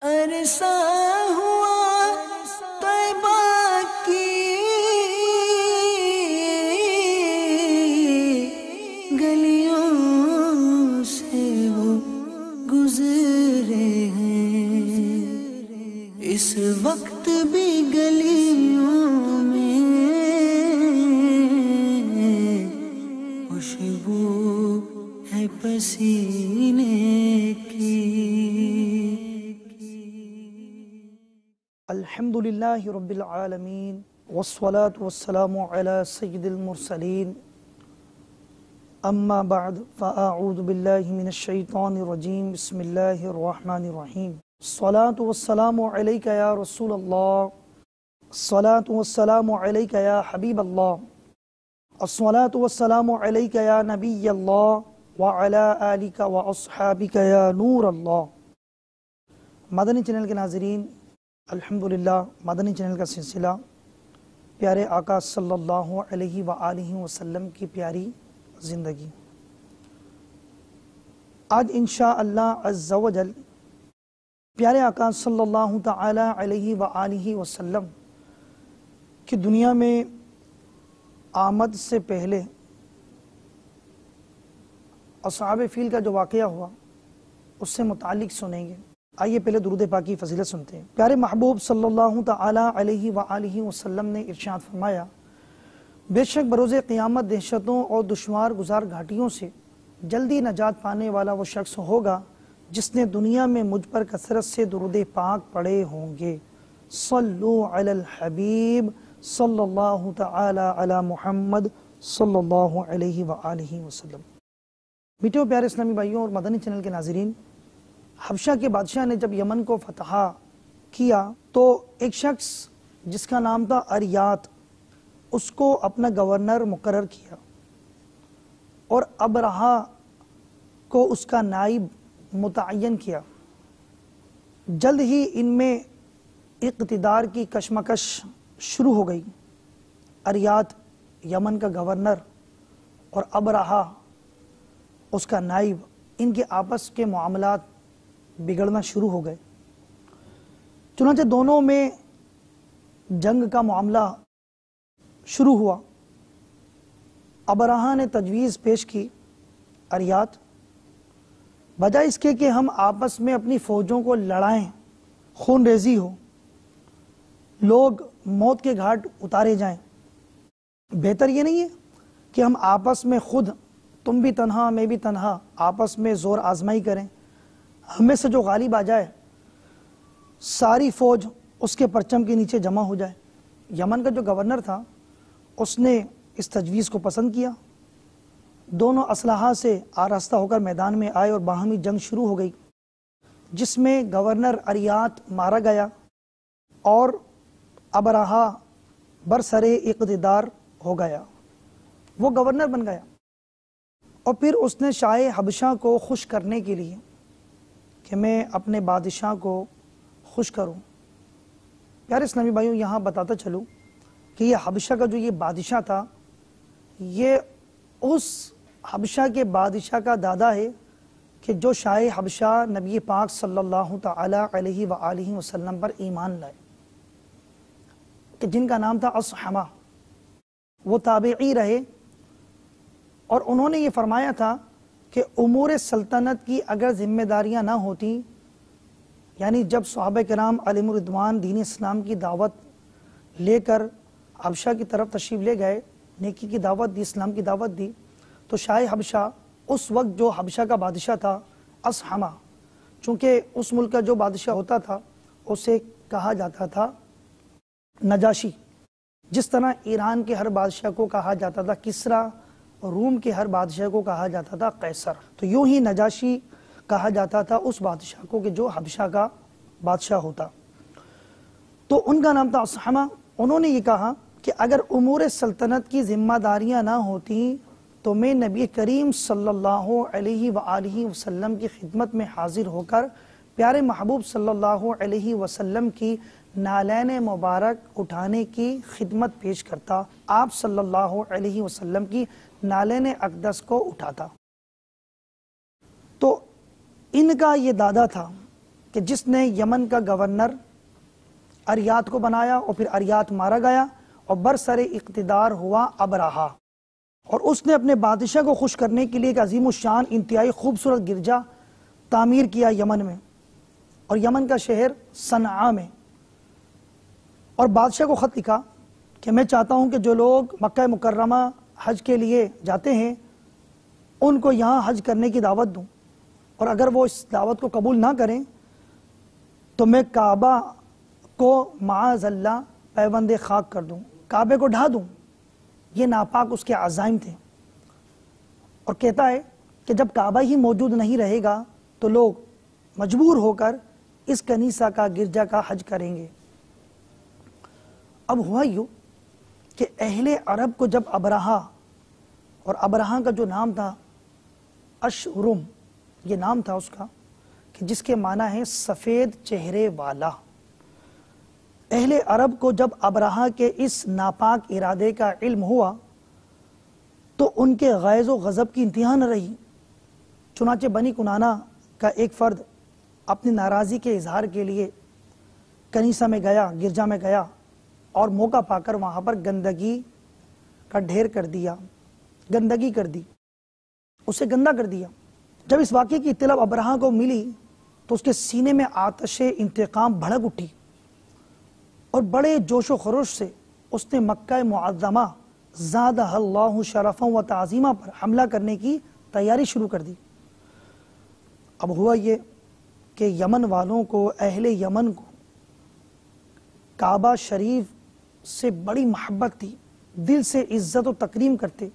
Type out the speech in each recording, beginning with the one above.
عرصہ ہوا طیبہ کی گلیوں سے وہ گزرے ہیں، اس وقت بھی گلیوں میں خوشبو ہے پسینے کی۔ الحمدللہ رب العالمین والصلاة والسلام علی سید المرسلین، اما بعد فاعوذ باللہ من الشیطان الرجیم، بسم اللہ الرحمن الرحیم۔ الصلاة والسلام علیک یا رسول اللہ، الصلاة والسلام علیک یا حبیب اللہ، الصلاة والسلام علیک یا نبی اللہ وعلی آلک واصحابک یا نور اللہ۔ مدنی چینل کے ناظرین، الحمدللہ مدنی چینل کا سلسلہ پیارے آقا صلی اللہ علیہ وآلہ وسلم کی پیاری زندگی، آج انشاءاللہ عز و جل پیارے آقا صلی اللہ تعالی علیہ وآلہ وسلم کی دنیا میں آمد سے پہلے اصحاب فیل کا جو واقعہ ہوا اس سے متعلق سنیں گے۔ آئیے پہلے درود پاک کی فضیلت سنتے ہیں۔ پیارے محبوب صلی اللہ تعالی علیہ وآلہ وسلم نے ارشاد فرمایا، بے شک بروز قیامت دہشتوں اور دشوار گزار گھاٹیوں سے جلدی نجات پانے والا وہ شخص ہوگا جس نے دنیا میں مجھ پر کثرت سے درود پاک پڑھے ہوں گے۔ صلو علی الحبیب صلی اللہ تعالی علی محمد صلی اللہ علیہ وآلہ وسلم۔ میٹھے پیارے اسلامی بھائیوں اور مدنی چینل کے ناظرین، حبشہ کے بادشاہ نے جب یمن کو فتح کیا تو ایک شخص جس کا نام تھا اریات، اس کو اپنا گورنر مقرر کیا اور ابرہہ کو اس کا نائب متعین کیا۔ جلد ہی ان میں اقتدار کی کشمکش شروع ہو گئی۔ اریات یمن کا گورنر اور ابرہہ اس کا نائب، ان کے آپس کے معاملات بگڑنا شروع ہو گئے۔ چنانچہ دونوں میں جنگ کا معاملہ شروع ہوا۔ ابرہہ نے تجویز پیش کی، اریات بجائے اس کے کہ ہم آپس میں اپنی فوجوں کو لڑائیں، خون ریزی ہو، لوگ موت کے گھاٹ اتارے جائیں، بہتر یہ نہیں ہے کہ ہم آپس میں خود، تم بھی تنہا میں بھی تنہا، آپس میں زور آزمائی کریں، ہمیں سے جو غالب آ جائے ساری فوج اس کے پرچم کے نیچے جمع ہو جائے۔ یمن کا جو گورنر تھا اس نے اس تجویز کو پسند کیا۔ دونوں اسلحہ سے آراستہ ہو کر میدان میں آئے اور باہمی جنگ شروع ہو گئی، جس میں گورنر اریات مارا گیا اور ابرہہ برسرِ اقتدار ہو گیا، وہ گورنر بن گیا۔ اور پھر اس نے شاہ حبشہ کو خوش کرنے کے لیے کہ میں اپنے بادشاہ کو خوش کروں۔ پیارے اسلامی بھائیوں، یہاں بتاتا چلوں کہ یہ حبشہ کا جو یہ بادشاہ تھا، یہ اس حبشہ کے بادشاہ کا دادا ہے کہ جو شاہ حبشہ نبی پاک صلی اللہ تعالی علیہ وآلہ وسلم پر ایمان لائے، کہ جن کا نام تھا اصحمہ۔ وہ تابعی رہے اور انہوں نے یہ فرمایا تھا کہ امور سلطنت کی اگر ذمہ داریاں نہ ہوتی، یعنی جب صحابہ کرام علیہم الرضوان دین اسلام کی دعوت لے کر حبشہ کی طرف تشریف لے گئے، نیکی کی دعوت دی، اسلام کی دعوت دی، تو شاہ حبشہ اس وقت جو حبشہ کا بادشاہ تھا اصحمہ، چونکہ اس ملک کا جو بادشاہ ہوتا تھا اسے کہا جاتا تھا نجاشی، جس طرح ایران کے ہر بادشاہ کو کہا جاتا تھا کسریٰ، روم کے ہر بادشاہ کو کہا جاتا تھا قیصر، تو یوں ہی نجاشی کہا جاتا تھا اس بادشاہ کو کہ جو حبشہ کا بادشاہ ہوتا۔ تو ان کا نام تھا اصحمہ۔ انہوں نے یہ کہا کہ اگر امور سلطنت کی ذمہ داریاں نہ ہوتی تو میں نبی کریم صلی اللہ علیہ وآلہ وسلم کی خدمت میں حاضر ہو کر پیارے محبوب صلی اللہ علیہ وسلم کی نالین مبارک اٹھانے کی خدمت پیش کرتا، آپ صلی اللہ علیہ وسلم کی نالین اقدس کو اٹھاتا۔ تو ان کا یہ دادا تھا کہ کہ جس نے یمن کا گورنر اریات کو بنایا اور پھر اریات مارا گیا اور برسر اقتدار ہوا ابرہہ، اور اس نے اپنے بادشاہ کو خوش کرنے کے لیے ایک عظیم الشان انتہائی خوبصورت گرجا تعمیر کیا یمن میں، اور یمن کا شہر صنعاء میں، اور بادشاہ کو خط لکھا کہ میں چاہتا ہوں کہ جو لوگ مکہ مکرمہ حج کے لیے جاتے ہیں ان کو یہاں حج کرنے کی دعوت دوں، اور اگر وہ اس دعوت کو قبول نہ کریں تو میں کعبہ کو معاذ اللہ پیوند خاک کر دوں، کعبے کو ڈھا دوں۔ یہ ناپاک اس کے عزائم تھے، اور کہتا ہے کہ جب کعبہ ہی موجود نہیں رہے گا تو لوگ مجبور ہو کر اس کنیسہ کا گرجا کا حج کریں گے۔ اب ہوا یوں کہ اہل عرب کو جب ابرہہ، اور ابرہہ کا جو نام تھا اشرم، یہ نام تھا اس کا کہ جس کے معنی ہے سفید چہرے والا، اہل عرب کو جب ابرہہ کے اس ناپاک ارادے کا علم ہوا تو ان کے غیظ و غضب کی انتہا نہ رہی۔ چنانچہ بنی کنانہ کا ایک فرد اپنی ناراضی کے اظہار کے لیے کنیسہ میں گیا، گرجا میں گیا، اور موقع پا کر وہاں پر گندگی کا ڈھیر کر دیا، گندگی کر دی، اسے گندا کر دیا۔ جب اس واقعے کی اطلاع ابرہہ کو ملی تو اس کے سینے میں آتش انتقام بھڑک اٹھی، اور بڑے جوش و خروش سے اس نے مکہ معظمہ زادہ اللہ شرفا و تعظیمہ پر حملہ کرنے کی تیاری شروع کر دی۔ اب ہوا یہ کہ یمن والوں کو، اہل یمن کو کعبہ شریف سے بڑی محبت تھی، دل سے عزت و تکریم کرتے۔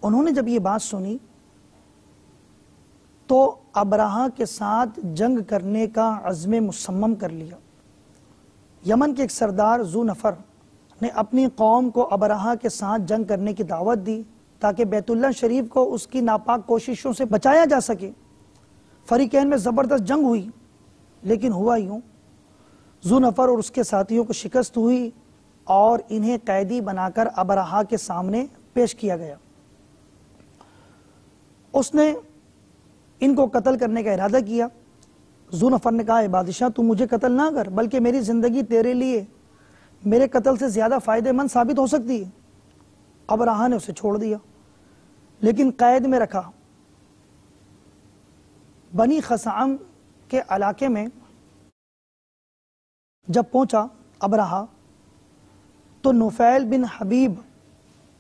انہوں نے جب یہ بات سنی تو ابرہہ کے ساتھ جنگ کرنے کا عزم مصمم کر لیا۔ یمن کے ایک سردار ذو نفر نے اپنی قوم کو ابرہہ کے ساتھ جنگ کرنے کی دعوت دی تاکہ بیت اللہ شریف کو اس کی ناپاک کوششوں سے بچایا جا سکے۔ فریقین میں زبردست جنگ ہوئی، لیکن ہوا یوں، ذو نفر اور اس کے ساتھیوں کو شکست ہوئی اور انہیں قیدی بنا کر ابرہہ کے سامنے پیش کیا گیا۔ اس نے ان کو قتل کرنے کا ارادہ کیا۔ ذو نفر نے کہا، اے بادشاہ تو مجھے قتل نہ کر، بلکہ میری زندگی تیرے لیے میرے قتل سے زیادہ فائدہ مند ثابت ہو سکتی ہے۔ ابرہہ نے اسے چھوڑ دیا، لیکن قید میں رکھا۔ بنی خثعم کے علاقے میں جب پہنچا ابرہہ تو نفیل بن حبیب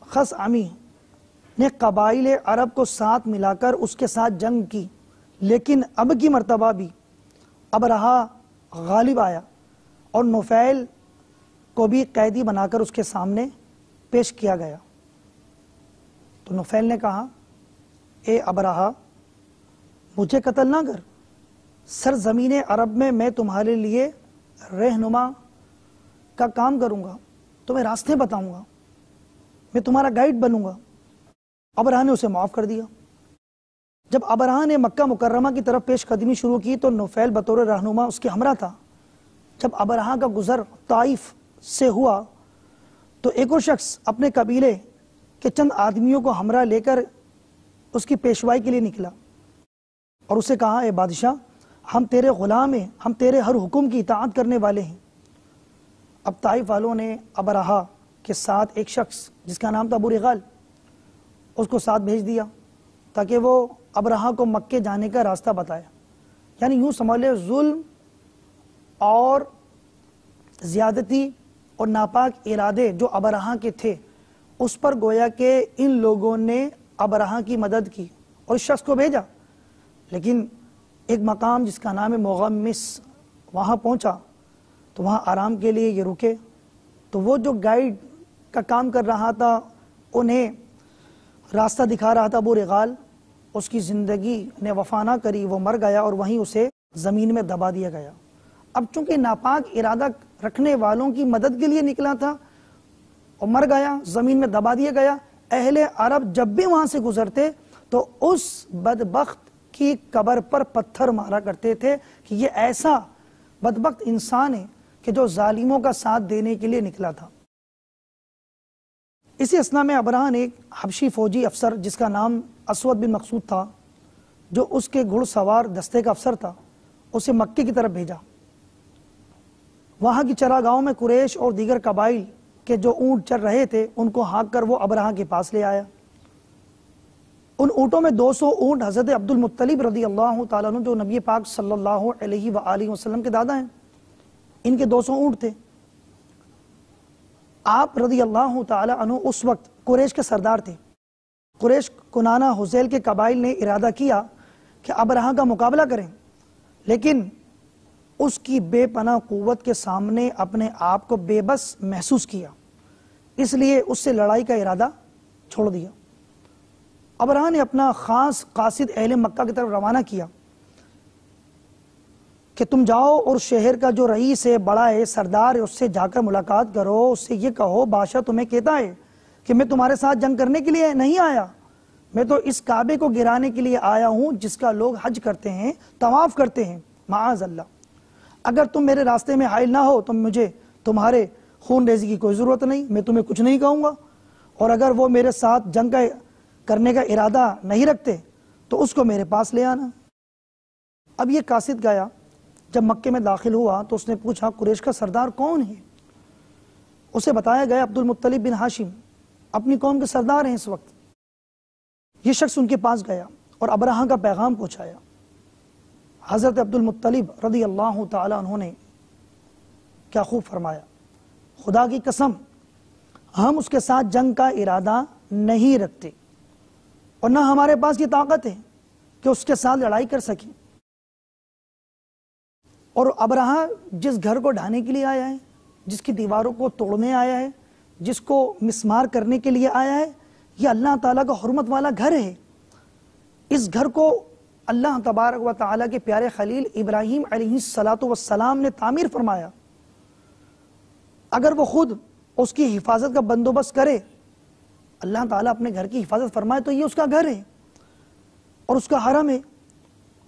خثعمی نے قبائل عرب کو ساتھ ملا کر اس کے ساتھ جنگ کی، لیکن اب کی مرتبہ بھی ابرہہ غالب آیا اور نفیل کو بھی قیدی بنا کر اس کے سامنے پیش کیا گیا۔ تو نفیل نے کہا، اے ابرہہ مجھے قتل نہ کر، سرزمین عرب میں تمہارے لیے رہنما کا کام کروں گا، تمہیں راستے بتاؤں گا، میں تمہارا گائیڈ بنوں گا۔ ابرہہ نے اسے معاف کر دیا۔ جب ابرہہ نے مکہ مکرمہ کی طرف پیش قدمی شروع کی تو نفیل بطور رہنما اس کے ہمراہ تھا۔ جب ابرہہ کا گزر طائف سے ہوا تو ایک اور شخص اپنے قبیلے کے چند آدمیوں کو ہمراہ لے کر اس کی پیشوائی کے لیے نکلا اور اسے کہا، اے بادشاہ ہم تیرے غلام ہیں، ہم تیرے ہر حکم کی اطاعت کرنے والے ہیں۔ اب طائف والوں نے ابرہہ کے ساتھ ایک شخص جس کا نام تھا ابو رغال، اس کو ساتھ بھیج دیا تاکہ وہ ابرہہ کو مکے جانے کا راستہ بتائے۔ یعنی یوں سمجھ لے، ظلم اور زیادتی اور ناپاک ارادے جو ابرہہ کے تھے اس پر گویا کہ ان لوگوں نے ابرہہ کی مدد کی اور اس شخص کو بھیجا۔ لیکن ایک مقام جس کا نام ہے مغمس، وہاں پہنچا تو وہاں آرام کے لیے یہ رکے، تو وہ جو گائیڈ کا کام کر رہا تھا، انہیں راستہ دکھا رہا تھا ابو رغال، اس کی زندگی نے وفا نہ کری، وہ مر گیا اور وہیں اسے زمین میں دبا دیا گیا۔ اب چونکہ ناپاک ارادہ رکھنے والوں کی مدد کے لیے نکلا تھا اور مر گیا، زمین میں دبا دیا گیا، اہل عرب جب بھی وہاں سے گزرتے تو اس بدبخت کی قبر پر پتھر مارا کرتے تھے کہ یہ ایسا بدبخت انسان ہے کہ جو ظالموں کا ساتھ دینے کے لیے نکلا تھا۔ اسی اثناء میں ابرہہ نے ایک حبشی فوجی افسر جس کا نام اسود بن مقصود تھا، جو اس کے گھڑ سوار دستے کا افسر تھا، اسے مکے کی طرف بھیجا۔ وہاں کی چراگاہوں میں قریش اور دیگر قبائل کے جو اونٹ چر رہے تھے ان کو ہانک کر وہ ابرہہ کے پاس لے آیا۔ ان اونٹوں میں 200 اونٹ حضرت عبد المطلب رضی اللہ تعالیٰ عنہ جو نبی پاک صلی اللہ علیہ وآلہ وسلم کے دادا ہیں، ان کے 200 اونٹ تھے۔ آپ رضی اللہ تعالیٰ عنہ اس وقت قریش کے سردار تھے۔ قریش کنانہ حذیل کے قبائل نے ارادہ کیا کہ ابرہہ کا مقابلہ کریں، لیکن اس کی بے پناہ قوت کے سامنے اپنے آپ کو بے بس محسوس کیا، اس لیے اس سے لڑائی کا ارادہ چھوڑ دیا۔ ابرہہ نے اپنا خاص قاصد اہل مکہ کی طرف روانہ کیا کہ تم جاؤ اور شہر کا جو رئیس ہے، بڑا ہے، سردار ہے، اس سے جا کر ملاقات کرو، اس سے یہ کہو بادشاہ تمہیں کہتا ہے کہ میں تمہارے ساتھ جنگ کرنے کے لیے نہیں آیا، میں تو اس کعبے کو گرانے کے لیے آیا ہوں جس کا لوگ حج کرتے ہیں، طواف کرتے ہیں، معاذ اللہ۔ اگر تم میرے راستے میں حائل نہ ہو تو مجھے تمہارے خون ریزی کی کوئی ضرورت نہیں، میں تمہیں کچھ نہیں کہوں گا، اور اگر وہ میرے ساتھ جنگ کرنے کا ارادہ نہیں رکھتے تو اس کو میرے پاس لے آنا۔ اب یہ قاصد گیا، جب مکے میں داخل ہوا تو اس نے پوچھا قریش کا سردار کون ہے؟ اسے بتایا گیا عبد المطلب بن ہاشم اپنی قوم کے سردار ہیں اس وقت۔ یہ شخص ان کے پاس گیا اور ابرہہ کا پیغام پہنچایا۔ حضرت عبد المطلب رضی اللہ تعالیٰ عنہ نے کیا خوب فرمایا، خدا کی قسم ہم اس کے ساتھ جنگ کا ارادہ نہیں رکھتے اور نہ ہمارے پاس یہ طاقت ہے کہ اس کے ساتھ لڑائی کر سکیں۔ اور ابرہہ جس گھر کو ڈھانے کے لیے آیا ہے، جس کی دیواروں کو توڑنے آیا ہے، جس کو مسمار کرنے کے لیے آیا ہے، یہ اللہ تعالیٰ کا حرمت والا گھر ہے۔ اس گھر کو اللہ تبارک و تعالیٰ کے پیارے خلیل ابراہیم علیہ السلام نے تعمیر فرمایا۔ اگر وہ خود اس کی حفاظت کا بندوبست کرے، اللہ تعالیٰ اپنے گھر کی حفاظت فرمائے تو یہ اس کا گھر ہے اور اس کا حرم ہے،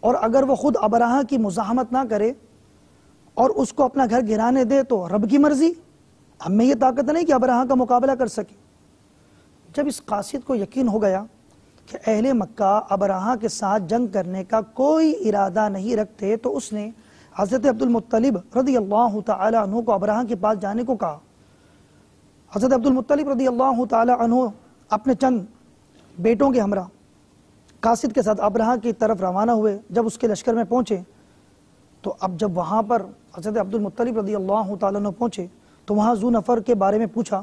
اور اگر وہ خود ابرہہ کی مزاحمت نہ کرے اور اس کو اپنا گھر گرانے دے تو رب کی مرضی، ہم میں یہ طاقت نہیں کہ ابرہہ کا مقابلہ کر سکے۔ جب اس قاصد کو یقین ہو گیا کہ اہل مکہ ابرہہ کے ساتھ جنگ کرنے کا کوئی ارادہ نہیں رکھتے تو اس نے حضرت عبد المطلب رضی اللہ تعالیٰ عنہ کو ابرہہ کے پاس جانے کو کہا۔ حضرت عبد المطلب رضی اللہ تعالیٰ عنہ اپنے چند بیٹوں کے ہمراہ قاصد کے ساتھ ابرہہ کی طرف روانہ ہوئے۔ جب اس کے لشکر میں پہنچے تو اب جب وہاں پر حضرت عبد المطلب رضی اللہ تعالیٰ عنہ پہنچے تو وہاں ذو نفر کے بارے میں پوچھا،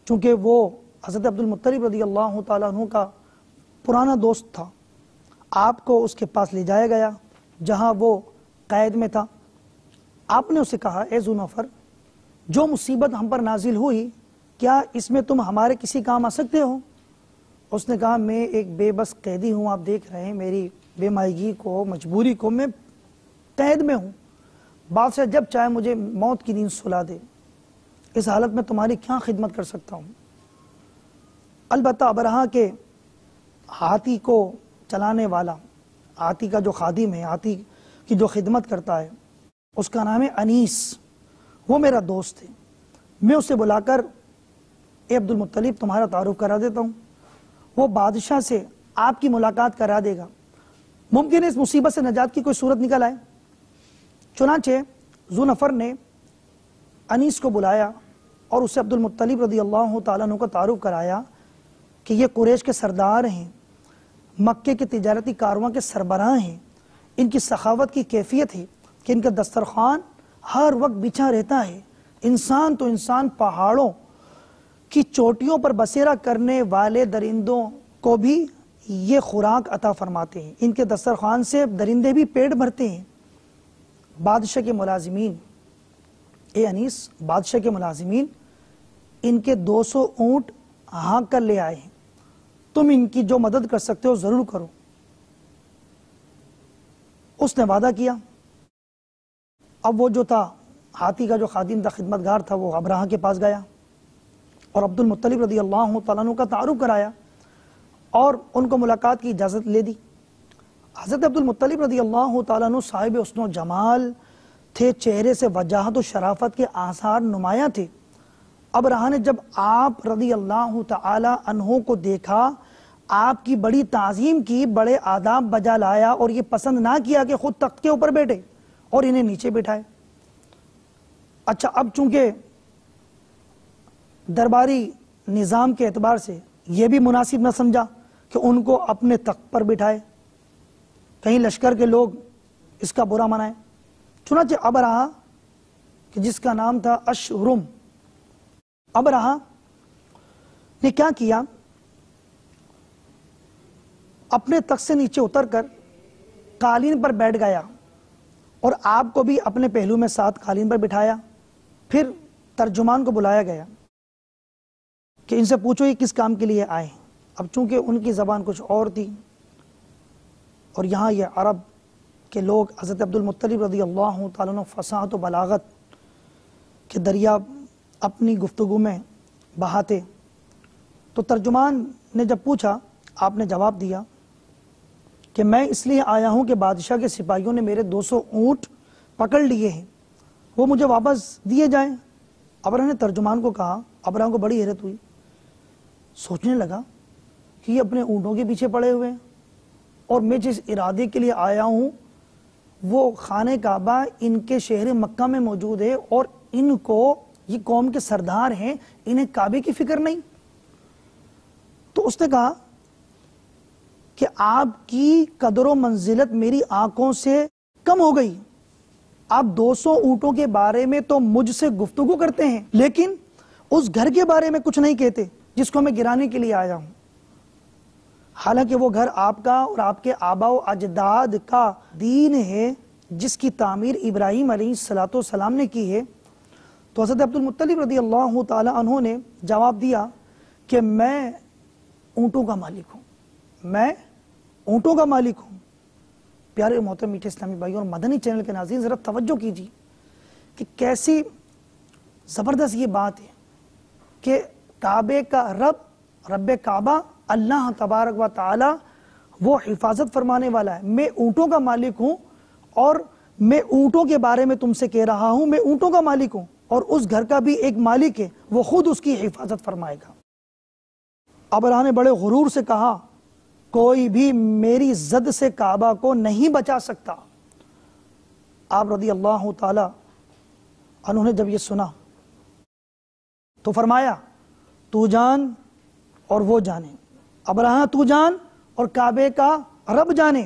چونکہ وہ حضرت عبد المطلب رضی اللہ تعالیٰ عنہ کا پرانا دوست تھا۔ آپ کو اس کے پاس لے جایا گیا جہاں وہ قید میں تھا۔ آپ نے اسے کہا، اے ذو نفر، جو مصیبت ہم پر نازل ہوئی کیا اس میں تم ہمارے کسی کام آ سکتے ہو؟ اس نے کہا، میں ایک بے بس قیدی ہوں، آپ دیکھ رہے ہیں میری بے مائگی کو، مجبوری کو، میں قید میں ہوں، بادشاہ جب چاہے مجھے موت کی نیند سلا دے، اس حالت میں تمہاری کیا خدمت کر سکتا ہوں؟ البتہ ابرہہ کے ہاتھی کو چلانے والا، ہاتھی کا جو خادم ہے، ہاتھی کی جو خدمت کرتا ہے، اس کا نام ہے انیس، وہ میرا دوست ہے، میں اسے بلا کر اے عبد المطلب تمہارا تعارف کرا دیتا ہوں، وہ بادشاہ سے آپ کی ملاقات کرا دے گا، ممکن ہے اس مصیبت سے نجات کی کوئی صورت نکل آئے۔ چنانچہ ذو نفر نے انیس کو بلایا اور اسے عبد المطلب رضی اللہ تعالیٰ عنہ کو تعارف کرایا کہ یہ قریش کے سردار ہیں، مکے کے تجارتی کارواں کے سربراہ ہیں، ان کی سخاوت کی کیفیت ہے کہ ان کا دسترخوان ہر وقت بچھا رہتا ہے، انسان تو انسان، پہاڑوں کی چوٹیوں پر بسیرا کرنے والے درندوں کو بھی یہ خوراک عطا فرماتے ہیں، ان کے دسترخوان سے درندے بھی پیٹ بھرتے ہیں۔ بادشاہ کے ملازمین، اے انیس، بادشاہ کے ملازمین ان کے 200 اونٹ ہانک کر لے آئے ہیں، تم ان کی جو مدد کر سکتے ہو ضرور کرو۔ اس نے وعدہ کیا۔ اب وہ جو تھا ہاتھی کا جو خادم تھا، خدمتگار تھا، وہ ابرہہ کے پاس گیا اور عبد المطلب رضی اللہ تعالیٰ عنہ کا تعارف کرایا اور ان کو ملاقات کی اجازت لے دی۔ حضرت عبد المطلب رضی اللہ تعالیٰ عنہ صاحب حسن و جمال تھے، چہرے سے وجاہت و شرافت کے آثار نمایاں تھے۔ ابرہہ نے جب آپ رضی اللہ تعالیٰ عنہ کو دیکھا، آپ کی بڑی تعظیم کی، بڑے آداب بجا لایا اور یہ پسند نہ کیا کہ خود تخت کے اوپر بیٹھے، اور انہیں نیچے بٹھائے۔ اچھا، اب چونکہ درباری نظام کے اعتبار سے یہ بھی مناسب نہ سمجھا کہ ان کو اپنے تخت پر بٹھائے، کہیں لشکر کے لوگ اس کا برا منائیں۔ چنانچہ ابرہہ کہ جس کا نام تھا اشرم، ابرہہ نے کیا کیا، اپنے تخت سے نیچے اتر کر قالین پر بیٹھ گیا اور آپ کو بھی اپنے پہلو میں ساتھ قالین پر بٹھایا۔ پھر ترجمان کو بلایا گیا کہ ان سے پوچھو یہ کس کام کے لیے آئے ہیں۔ اب چونکہ ان کی زبان کچھ اور تھی اور یہاں یہ عرب کے لوگ حضرت عبد المطلب رضی اللہ تعالیٰ عنہ فصاحت و بلاغت کے دریا اپنی گفتگو میں بہاتے، تو ترجمان نے جب پوچھا، آپ نے جواب دیا کہ میں اس لیے آیا ہوں کہ بادشاہ کے سپاہیوں نے میرے 200 اونٹ پکڑ لیے ہیں، وہ مجھے واپس دیے جائیں۔ ابرہہ نے ترجمان کو کہا، ابرہہ کو بڑی حیرت ہوئی، سوچنے لگا کہ یہ اپنے اونٹوں کے پیچھے پڑے ہوئے ہیں اور میں جس ارادے کے لیے آیا ہوں وہ خانہ کعبہ ان کے شہر مکہ میں موجود ہے اور ان کو، یہ قوم کے سردار ہیں، انہیں کعبے کی فکر نہیں۔ تو اس نے کہا کہ آپ کی قدر و منزلت میری آنکھوں سے کم ہو گئی، آپ 200 اونٹوں کے بارے میں تو مجھ سے گفتگو کرتے ہیں لیکن اس گھر کے بارے میں کچھ نہیں کہتے جس کو میں گرانے کے لیے آیا ہوں، حالانکہ وہ گھر آپ کا اور آپ کے آبا و اجداد کا دین ہے جس کی تعمیر ابراہیم علیہ السلام نے کی ہے۔ تو حضرت عبد المطلب رضی اللہ تعالی عنہ نے جواب دیا کہ میں اونٹوں کا مالک ہوں، میں اونٹوں کا مالک ہوں۔ پیارے محترم میٹھے اسلامی بھائیوں اور مدنی چینل کے ناظرین، ذرا توجہ کیجیے کہ کیسی زبردست یہ بات ہے کہ کعبے کا رب کعبہ اللہ تبارک و تعالی وہ حفاظت فرمانے والا ہے، میں اونٹوں کا مالک ہوں اور میں اونٹوں کے بارے میں تم سے کہہ رہا ہوں، میں اونٹوں کا مالک ہوں اور اس گھر کا بھی ایک مالک ہے، وہ خود اس کی حفاظت فرمائے گا۔ ابرہہ نے بڑے غرور سے کہا، کوئی بھی میری زد سے کعبہ کو نہیں بچا سکتا۔ آپ رضی اللہ تعالی عنہ نے جب یہ سنا تو فرمایا، تو جان اور وہ جانے، ابرہہ تو جان اور کعبے کا رب جانے۔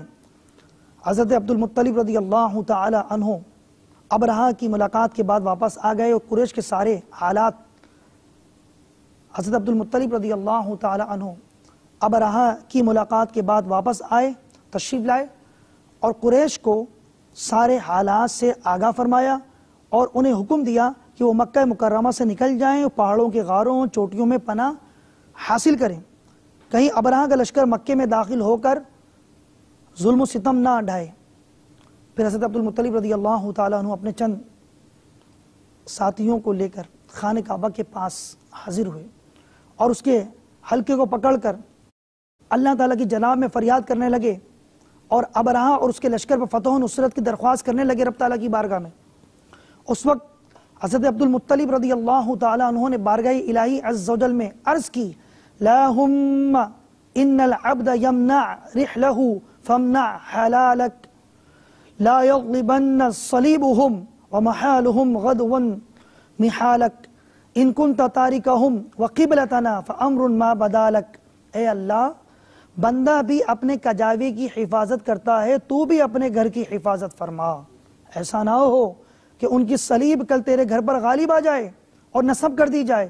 حضرت عبد المطلب رضی اللہ تعالی عنہ ابرہہ کی ملاقات کے بعد واپس آ گئے اور قریش کے سارے حالات حضرت عبد المطلب رضی اللہ تعالی عنہ ابرہہ کی ملاقات کے بعد واپس آئے، تشریف لائے اور قریش کو سارے حالات سے آگاہ فرمایا اور انہیں حکم دیا کہ وہ مکہ مکرمہ سے نکل جائیں اور پہاڑوں کے غاروں چوٹیوں میں پناہ حاصل کریں، کہیں ابرہہ کا لشکر مکے میں داخل ہو کر ظلم و ستم نہ ڈھائے۔ پھر حضرت عبد المطلب رضی اللہ تعالیٰ عنہ اپنے چند ساتھیوں کو لے کر خانہ کعبہ کے پاس حاضر ہوئے اور اس کے حلقے کو پکڑ کر اللہ تعالیٰ کی جناب میں فریاد کرنے لگے اور ابرہہ اور اس کے لشکر پر فتح و نصرت کی درخواست کرنے لگے رب تعالیٰ کی بارگاہ میں۔ اس وقت حضرت عبد المطلب رضی اللہ تعالیٰ عنہ نے بارگاہ الہی عز و جل میں عرض کی، اللہم ان العبد یمنع رحلہ فامنع حلالک لا یغلبن صلیبہم ومحالہم غدوا محالک ان کنت تارکہم وقبلتنا فامر ما بدالک۔ اے اللہ، بندہ بھی اپنے کجاوے کی حفاظت کرتا ہے، تو بھی اپنے گھر کی حفاظت فرما، ایسا نہ ہو کہ ان کی صلیب کل تیرے گھر پر غالب آ جائے اور نصب کر دی جائے،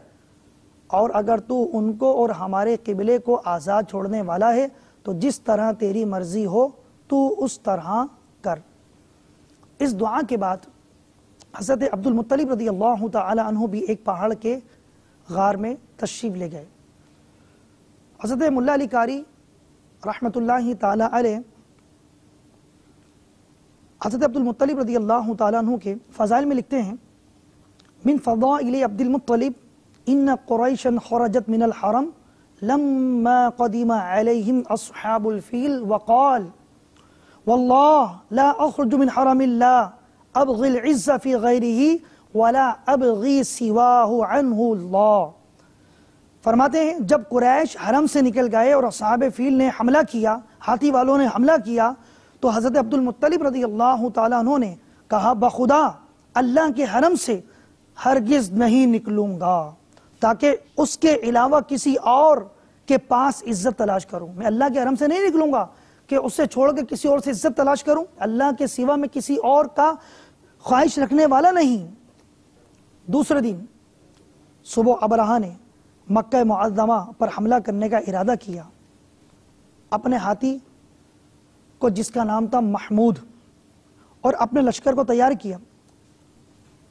اور اگر تو ان کو اور ہمارے قبلے کو آزاد چھوڑنے والا ہے تو جس طرح تیری مرضی ہو تو اس طرح کر۔ اس دعا کے بعد حضرت عبد المطلب رضی اللہ تعالی عنہ بھی ایک پہاڑ کے غار میں تشریف لے گئے۔ حضرت ملا علی قاری رحمت اللہ تعالی علیہ حضرت عبد المطلب رضی اللہ تعالیٰ عنہ کے فضائل میں لکھتے ہیں، من فضائل عبد المطلب ان قریشا خرجت من الحرم لما قدم علیہم اصحاب الفیل وقال واللہ لا اخرج من حرم اللہ ابغی العز فی غیرہ ولا ابغی سواہ عنہ اللہ۔ فرماتے ہیں جب قریش حرم سے نکل گئے اور اصحاب فیل نے حملہ کیا، ہاتھی والوں نے حملہ کیا، تو حضرت عبد المطلب رضی اللہ تعالیٰ عنہ نے کہا بخدا اللہ کے حرم سے ہرگز نہیں نکلوں گا تاکہ اس کے علاوہ کسی اور کے پاس عزت تلاش کروں. میں اللہ کے حرم سے نہیں نکلوں گا کہ اس سے چھوڑ کے کسی اور سے عزت تلاش کروں. اللہ کے سوا میں کسی اور کا خواہش رکھنے والا نہیں. دوسرے دن صبح ابرہہ نے مکہ معظمہ پر حملہ کرنے کا ارادہ کیا. اپنے ہاتھی کو جس کا نام تھا محمود اور اپنے لشکر کو تیار کیا.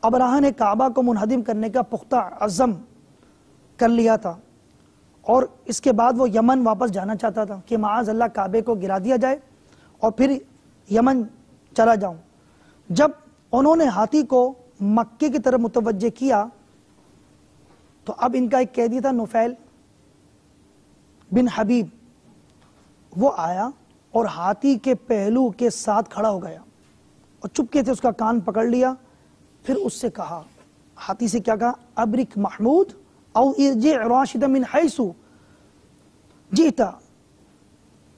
ابرہہ نے کعبہ کو منہدم کرنے کا پختہ عزم کر لیا تھا اور اس کے بعد وہ یمن واپس جانا چاہتا تھا کہ معاذ اللہ کعبے کو گرا دیا جائے اور پھر یمن چلا جاؤں. جب انہوں نے ہاتھی کو مکے کی طرف متوجہ کیا تو اب ان کا ایک قیدی تھا نفیل بن حبیب، وہ آیا اور ہاتھی کے پہلو کے ساتھ کھڑا ہو گیا اور چپکے سے اس کا کان پکڑ لیا. پھر اس سے کہا، ہاتھی سے کیا کہا؟ ابرک محمود او ارجع راشدا من حیث جئت.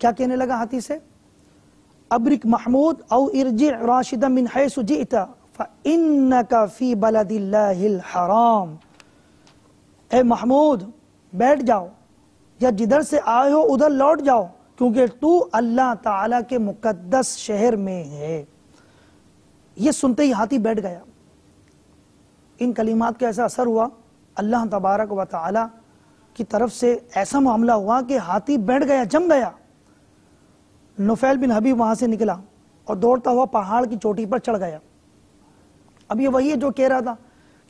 کیا کہنے لگا ہاتھی سے؟ ابرک محمود او ارجع راشدا من حیث جئت فانک فی بلد اللہ الحرام. اے محمود بیٹھ جاؤ یا جدھر سے آئے ہو ادھر لوٹ جاؤ کیونکہ تو اللہ تعالیٰ کے مقدس شہر میں ہے. یہ سنتے ہی ہاتھی بیٹھ گیا. ان کلمات کا ایسا اثر ہوا، اللہ تبارک و تعالیٰ کی طرف سے ایسا معاملہ ہوا کہ ہاتھی بیٹھ گیا، جم گیا. نفیل بن حبیب وہاں سے نکلا اور دوڑتا ہوا پہاڑ کی چوٹی پر چڑھ گیا. اب یہ وہی ہے جو کہہ رہا تھا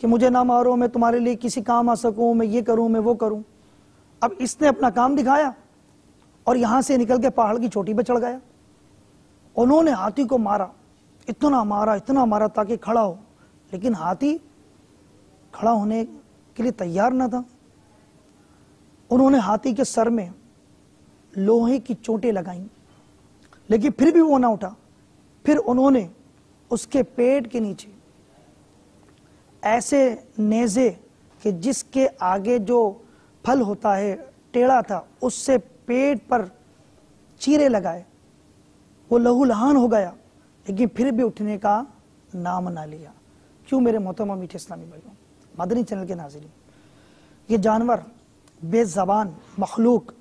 کہ مجھے نہ مارو، میں تمہارے لیے کسی کام آ سکوں، میں یہ کروں، میں وہ کروں. اب اس نے اپنا کام دکھایا اور یہاں سے نکل کے پہاڑ کی چوٹی پہ چڑھ گیا. انہوں نے ہاتھی کو مارا، اتنا مارا تاکہ کھڑا ہو، لیکن ہاتھی کھڑا ہونے کے لیے تیار نہ تھا. انہوں نے ہاتھی کے سر میں لوہے کی چوٹیں لگائیں لیکن پھر بھی وہ نہ اٹھا. پھر انہوں نے اس کے پیٹ کے نیچے ایسے نیزے کہ جس کے آگے جو پھل ہوتا ہے ٹیڑھا تھا، اس سے پیٹ پر چیرے لگائے. وہ لہو لہان ہو گیا لیکن پھر بھی اٹھنے کا نام نہ لیا. کیوں میرے محترم میٹھے اسلامی بھائیوں، مدنی چینل کے ناظرین، یہ جانور بے زبان مخلوق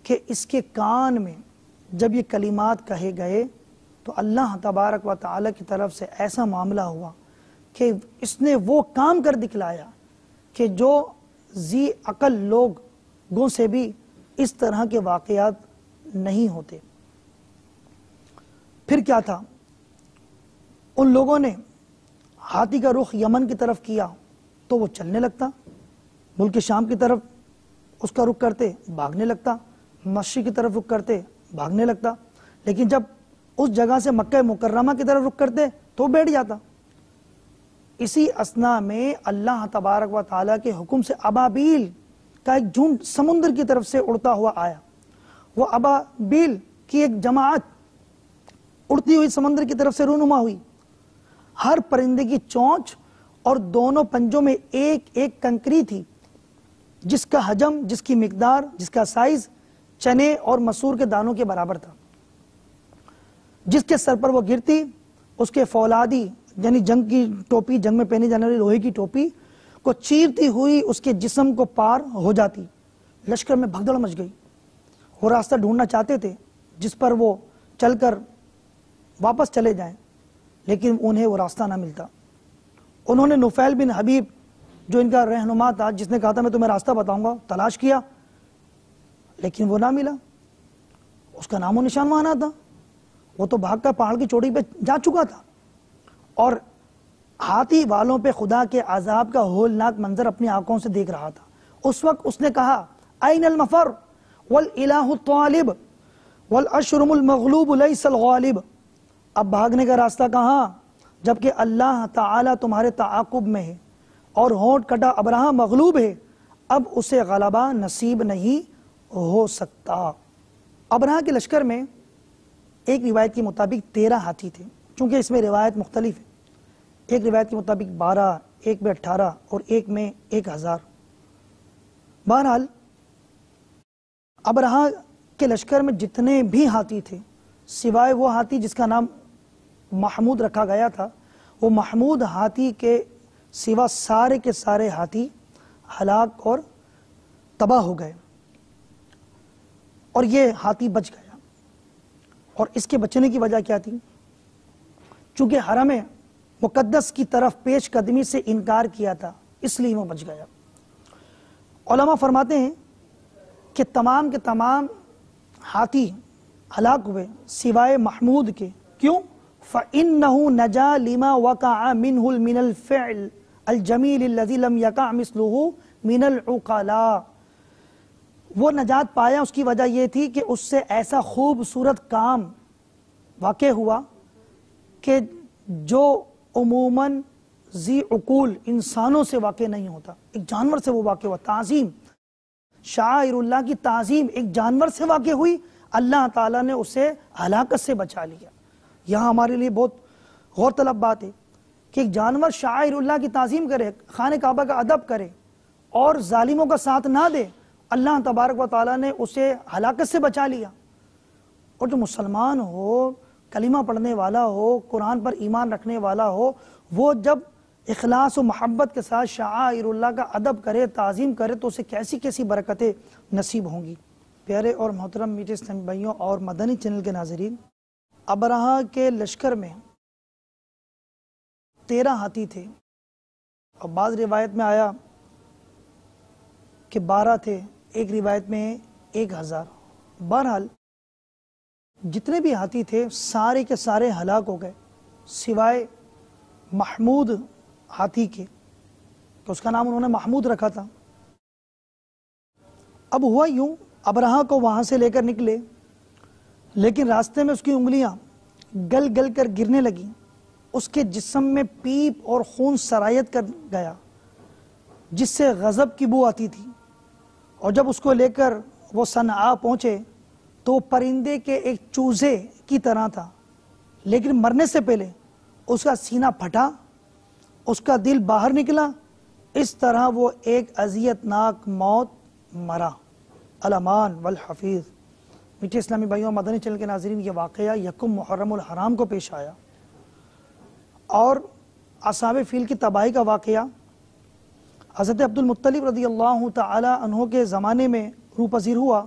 کہ اس کے کان میں جب یہ کلمات کہے گئے تو اللہ تبارک و تعالی کی طرف سے ایسا معاملہ ہوا کہ اس نے وہ کام کر دکھلایا کہ جو ذی عقل لوگوں سے بھی اس طرح کے واقعات نہیں ہوتے. پھر کیا تھا؟ ان لوگوں نے ہاتھی کا رخ یمن کی طرف کیا تو وہ چلنے لگتا، ملک شام کی طرف اس کا رخ کرتے بھاگنے لگتا، مشرق کی طرف رخ کرتے بھاگنے لگتا. لیکن جب اس جگہ سے مکہ مکرمہ کی طرف رخ کرتے تو بیٹھ جاتا. اسی اثناء میں اللہ تبارک و تعالیٰ کے حکم سے ابابیل کا ایک جھنڈ سمندر کی طرف سے اڑتا ہوا آیا. وہ ابابیل کی ایک جماعت اڑتی ہوئی سمندر کی طرف سے رونما ہوئی. ہر پرندے کی چونچ اور دونوں پنجوں میں ایک ایک کنکری تھی جس کا حجم، جس کی مقدار، جس کا سائز چنے اور مسور کے دانوں کے برابر تھا. جس کے سر پر وہ گرتی اس کے فولادی یعنی جنگ کی ٹوپی، جنگ میں پہنی جانے والی لوہے کی ٹوپی کو چیرتی ہوئی اس کے جسم کو پار ہو جاتی. لشکر میں بھگدڑ مچ گئی. وہ راستہ ڈھونڈنا چاہتے تھے جس پر وہ چل کر واپس چلے جائیں لیکن انہیں وہ راستہ نہ ملتا. انہوں نے نفیل بن حبیب جو ان کا رہنما تھا، جس نے کہا تھا میں تمہیں راستہ بتاؤں گا، تلاش کیا لیکن وہ نہ ملا. اس کا نام و نشان وہاں نہ تھا. وہ تو بھاگ کر پہاڑ کی چوٹی پہ جا چکا تھا اور ہاتھی والوں پہ خدا کے عذاب کا ہولناک منظر اپنی آنکھوں سے دیکھ رہا تھا. اس وقت اس نے کہا این المفر والالہ الطالب والاشرم المغلوب لیس الغالب. اب بھاگنے کا راستہ کہاں جبکہ اللہ تعالیٰ تمہارے تعاقب میں ہے اور ہونٹ کٹا ابرہہ مغلوب ہے، اب اسے غلبہ نصیب نہیں ہو سکتا. ابرہہ کے لشکر میں ایک روایت کے مطابق 13 ہاتھی تھے، چونکہ اس میں روایت مختلف ہے. ایک روایت کے مطابق 12، ایک میں 18 اور ایک میں 1000. بہرحال ابرہہ کے لشکر میں جتنے بھی ہاتھی تھے سوائے وہ ہاتھی جس کا نام محمود رکھا گیا تھا، وہ محمود ہاتھی کے سوا سارے کے سارے ہاتھی ہلاک اور تباہ ہو گئے، اور یہ ہاتھی بچ گیا۔ اور اس کے بچنے کی وجہ کیا تھی؟ چونکہ حرم مقدس کی طرف پیش قدمی سے انکار کیا تھا، اس لیے وہ بچ گیا۔ علماء فرماتے ہیں کہ تمام کے تمام ہاتھی ہلاک ہوئے سوائے محمود کے۔ کیوں؟ فَإِنَّهُ نَجَا لِمَا وَقَعَ مِنْهُ مِنَ الْفِعْلِ الْجَمِيلِ الَّذِي لَمْ يَقَعْ مِثْلُهُ مِنَ الْعُقَلَاءِ۔ وہ نجات پایا، اس کی وجہ یہ تھی کہ اس سے ایسا خوبصورت کام واقع ہوا کہ جو عموماً ذی عقول انسانوں سے واقع نہیں ہوتا، ایک جانور سے وہ واقع ہوا۔ تعظیم، شعائر اللہ کی تعظیم ایک جانور سے واقع ہوئی، اللہ تعالیٰ نے اسے ہلاکت سے بچا لیا۔ یہاں ہمارے لیے بہت غور طلب بات ہے کہ ایک جانور شعائر اللہ کی تعظیم کرے، خانہ کعبہ کا ادب کرے اور ظالموں کا ساتھ نہ دے، اللہ تبارک و تعالیٰ نے اسے ہلاکت سے بچا لیا۔ اور جو مسلمان ہو، کلمہ پڑھنے والا ہو، قرآن پر ایمان رکھنے والا ہو، وہ جب اخلاص و محبت کے ساتھ شعائر اللہ کا ادب کرے، تعظیم کرے، تو اسے کیسی کیسی برکتیں نصیب ہوں گی۔ پیارے اور محترم میٹھے اسلامی بھائیوں اور مدنی چینل کے ناظرین، ابرہہ کے لشکر میں 13 ہاتھی تھے، اور بعض روایت میں آیا کہ 12 تھے، ایک روایت میں 1000۔ بہرحال جتنے بھی ہاتھی تھے سارے کے سارے ہلاک ہو گئے سوائے محمود ہاتھی کے، کہ اس کا نام انہوں نے محمود رکھا تھا۔ اب ہوا یوں، ابرہہ کو وہاں سے لے کر نکلے، لیکن راستے میں اس کی انگلیاں گل گل کر گرنے لگیں، اس کے جسم میں پیپ اور خون سرایت کر گیا جس سے غضب کی بو آتی تھی۔ اور جب اس کو لے کر وہ صنعاء پہنچے تو وہ پرندے کے ایک چوزے کی طرح تھا، لیکن مرنے سے پہلے اس کا سینہ پھٹا، اس کا دل باہر نکلا، اس طرح وہ ایک اذیت ناک موت مرا۔ الامان والحفیظ۔ میٹھے اسلامی بھائیوں، مدنی چینل کے ناظرین، یہ واقعہ یکم محرم الحرام کو پیش آیا، اور اصحاب فیل کی تباہی کا واقعہ حضرت عبدالمطلب رضی اللہ تعالی عنہ کے زمانے میں روپذیر ہوا،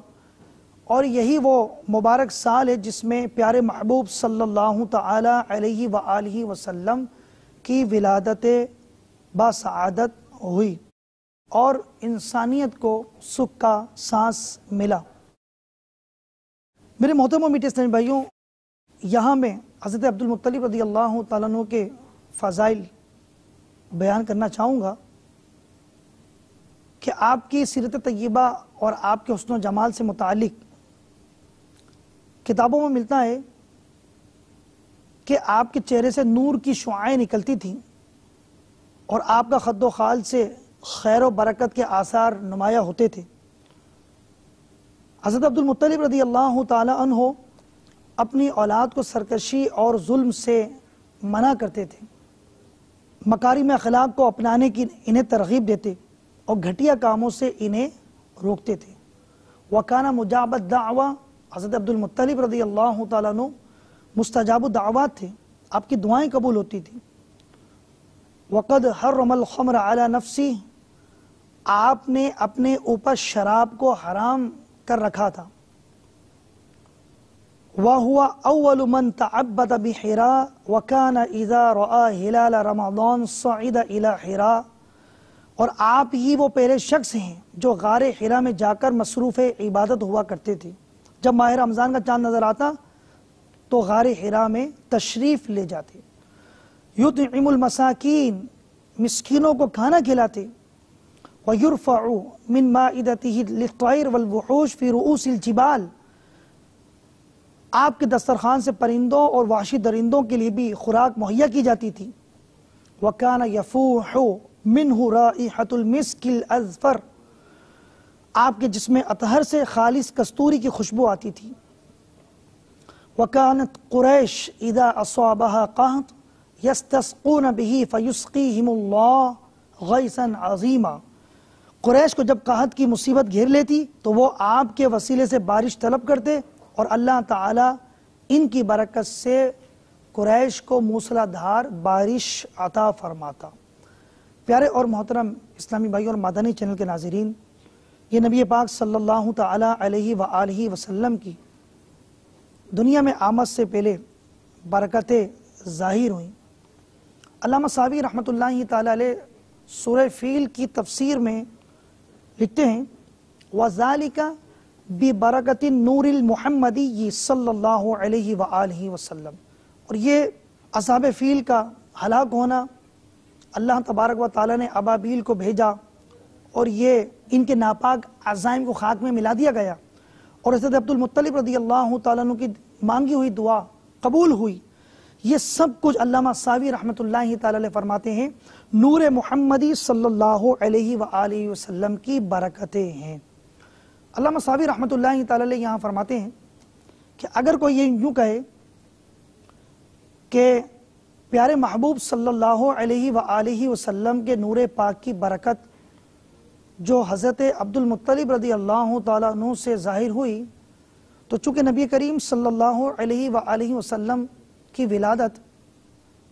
اور یہی وہ مبارک سال ہے جس میں پیارے محبوب صلی اللہ تعالی علیہ وآلہ وسلم کی ولادت باسعادت ہوئی اور انسانیت کو سکھ کا سانس ملا۔ میرے محترم و میٹھے اسلامی بھائیوں، یہاں میں حضرت عبدالمطلب رضی اللہ تعالیٰ عنہ کے فضائل بیان کرنا چاہوں گا کہ آپ کی سیرت طیبہ اور آپ کے حسن و جمال سے متعلق کتابوں میں ملتا ہے کہ آپ کے چہرے سے نور کی شعاعیں نکلتی تھیں، اور آپ کا خد و خال سے خیر و برکت کے آثار نمایاں ہوتے تھے۔ حضرت عبدالمطلب رضی اللہ تعالی عنہ اپنی اولاد کو سرکشی اور ظلم سے منع کرتے تھے، مکارم اخلاق کو اپنانے کی انہیں ترغیب دیتے اور گھٹیا کاموں سے انہیں روکتے تھے۔ وکانہ مجاب الدعوہ، حضرت عبدالمطلب رضی اللہ تعالیٰ عنہ مستجاب الدعوات تھے، آپ کی دعائیں قبول ہوتی تھیں۔ وقد حرم الخمر علی نفسی، آپ نے اپنے اوپر شراب کو حرام کر رکھا تھا۔ وَهُوَ أَوَّلُ مَنْ تَعَبَّدَ بِحِرَاءَ وَكَانَ إِذَا رَآَ هِلَالَ رَمَضَانَ صَعِدَ إِلَى حِرَاءَ، اور آپ ہی وہ پہلے شخص ہیں جو غار حرا میں جا کر مصروف عبادت ہوا کرتے تھے۔ جب ماہ رمضان کا چاند نظر آتا تو غار حرا میں تشریف لے جاتے، یطعم المساکین، مسکینوں کو کھانا کھلاتے، ویرفع من مائدتہ للطیر والوحوش فی رؤوس الجبال، آپ کے دسترخوان سے پرندوں اور وحشی درندوں کے لیے بھی خوراک مہیا کی جاتی تھی۔ وکان یفوح منہ رائحۃ المسک الاذفر، آپ کے جسم اطہر سے خالص کستوری کی خوشبو آتی تھی۔ وکانت قریش اذا اصابها قحط یستسقون به فیسقیہم اللہ غیثا عظیما، قریش کو جب قحط کی مصیبت گھیر لیتی تو وہ آپ کے وسیلے سے بارش طلب کرتے، اور اللہ تعالی ان کی برکت سے قریش کو موسلادھار بارش عطا فرماتا۔ پیارے اور محترم اسلامی بھائی اور مدنی چینل کے ناظرین، یہ نبی پاک صلی اللہ تعالی علیہ وآلہ وسلم کی دنیا میں آمد سے پہلے برکتیں ظاہر ہوئیں۔ علامہ سعوی رحمۃ اللہ تعالی علیہ سورہ فیل کی تفسیر میں لکھتے ہیں وَذَلِكَ بِبَرَكَةِ النُّورِ الْمُحَمَّدِيِّ صلی اللہ علیہ وآلہ وسلم، اور یہ اصحاب فیل کا ہلاک ہونا، اللہ تبارک و تعالی نے ابابیل کو بھیجا اور یہ ان کے ناپاک عزائم کو خاک میں ملا دیا گیا، اور حضرت عبد المطلب رضی اللہ تعالیٰ عنہ کی مانگی ہوئی دعا قبول ہوئی۔ یہ سب کچھ علامہ سعوی رحمۃ اللہ تعالی علیہ فرماتے ہیں نور محمدی صلی اللہ علیہ وآلہ وسلم کی برکتیں ہیں۔ علامہ سعوی رحمۃ اللہ تعالی علیہ یہاں فرماتے ہیں کہ اگر کوئی یہ یوں کہے کہ پیارے محبوب صلی اللہ علیہ وآلہ وسلم کے نور پاک کی برکت جو حضرت عبد المطلب رضی اللہ تعالیٰ عنہ سے ظاہر ہوئی، تو چونکہ نبی کریم صلی اللہ علیہ وآلہ وسلم کی ولادت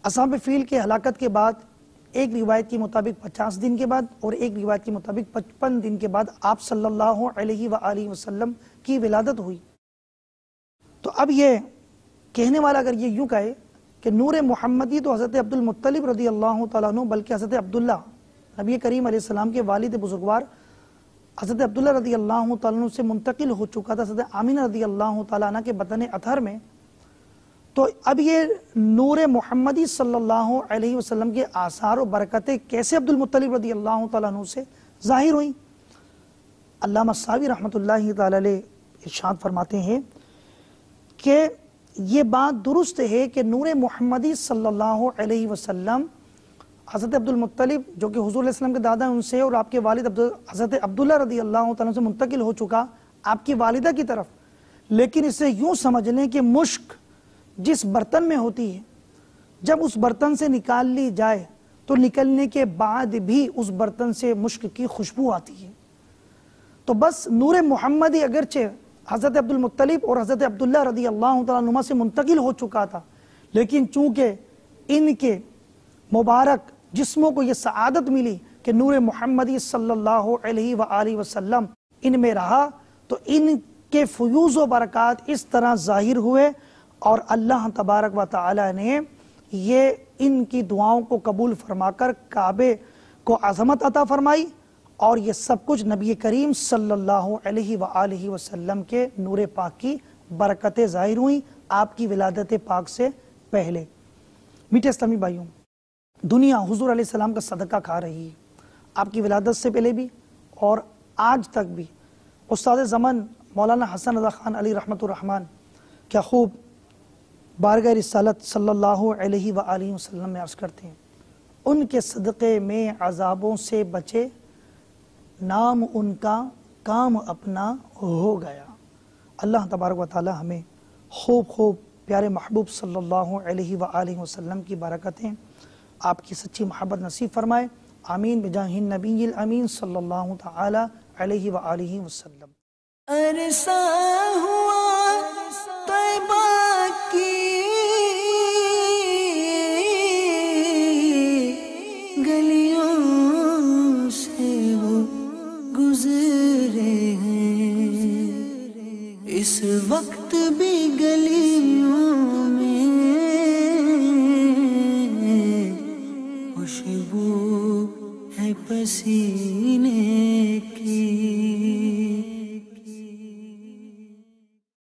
اصحاب فیل کے ہلاکت کے بعد، ایک روایت کے مطابق 50 دن کے بعد اور ایک روایت کے مطابق 55 دن کے بعد آپ صلی اللہ علیہ وآلہ وسلم کی ولادت ہوئی، تو اب یہ کہنے والا اگر یہ یوں کہے کہ نور محمدی تو حضرت عبد المطلب رضی اللہ تعالیٰ عنہ بلکہ حضرت عبداللہ نبی کریم علیہ السلام کے والد بزرگوار حضرت عبداللہ رضی اللہ تعالیٰ عنہ سے منتقل ہو چکا تھا حضرت آمینہ رضی اللہ تعالیٰ عنہ کے بطن اطہر میں، تو اب یہ نور محمدی صلی اللہ علیہ وسلم کے آثار و برکتیں کیسے عبد المطلب رضی اللہ تعالیٰ عنہ سے ظاہر ہوئیں؟ علامہ سعوی رحمۃ اللہ تعالی علیہ ارشاد فرماتے ہیں کہ یہ بات درست ہے کہ نور محمدی صلی اللہ علیہ وسلم حضرت عبد المطلب جو کہ حضور علیہ السلام کے دادا ہیں ان سے اور آپ کے والد حضرت عبداللہ رضی اللہ تعالیٰ سے منتقل ہو چکا آپ کی والدہ کی طرف، لیکن اسے یوں سمجھ لیں کہ مشک جس برتن میں ہوتی ہے جب اس برتن سے نکال لی جائے تو نکلنے کے بعد بھی اس برتن سے مشک کی خوشبو آتی ہے، تو بس نور محمدی اگرچہ حضرت عبد المطلب اور حضرت عبداللہ رضی اللہ تعالیٰ عنہ سے منتقل ہو چکا تھا، لیکن چونکہ ان کے مبارک جسموں کو یہ سعادت ملی کہ نور محمدی صلی اللہ علیہ وآلہ وسلم ان میں رہا، تو ان کے فیوز و برکات اس طرح ظاہر ہوئے اور اللہ تبارک و تعالی نے یہ ان کی دعاؤں کو قبول فرما کر کعبے کو عظمت عطا فرمائی، اور یہ سب کچھ نبی کریم صلی اللہ علیہ وآلہ وسلم کے نور پاک کی برکتیں ظاہر ہوئیں آپ کی ولادت پاک سے پہلے۔ میٹھے اسلامی بھائیوں، دنیا حضور علیہ السلام کا صدقہ کھا رہی ہے، آپ کی ولادت سے پہلے بھی اور آج تک بھی۔ استاد زمن مولانا حسن رضا خان علی رحمۃ الرحمن کیا خوب بارگاہ رسالت صلی اللہ علیہ وآلہ وسلم میں عرض کرتے ہیں، ان کے صدقے میں عذابوں سے بچے، نام ان کا کام اپنا ہو گیا۔ اللہ تبارک و تعالی ہمیں خوب خوب پیارے محبوب صلی اللہ علیہ وآلہ وسلم کی برکتیں، آپ کی سچی محبت نصیب فرمائے، آمین بجاہ النبی الامین صلی اللہ تعالی علیہ وآلہ وسلم۔ عرصہ ہوا طیبہ کی گلیوں سے وہ گزرے ہیں، اس وقت بھی گلیوں میں خوشبو ہے پسینے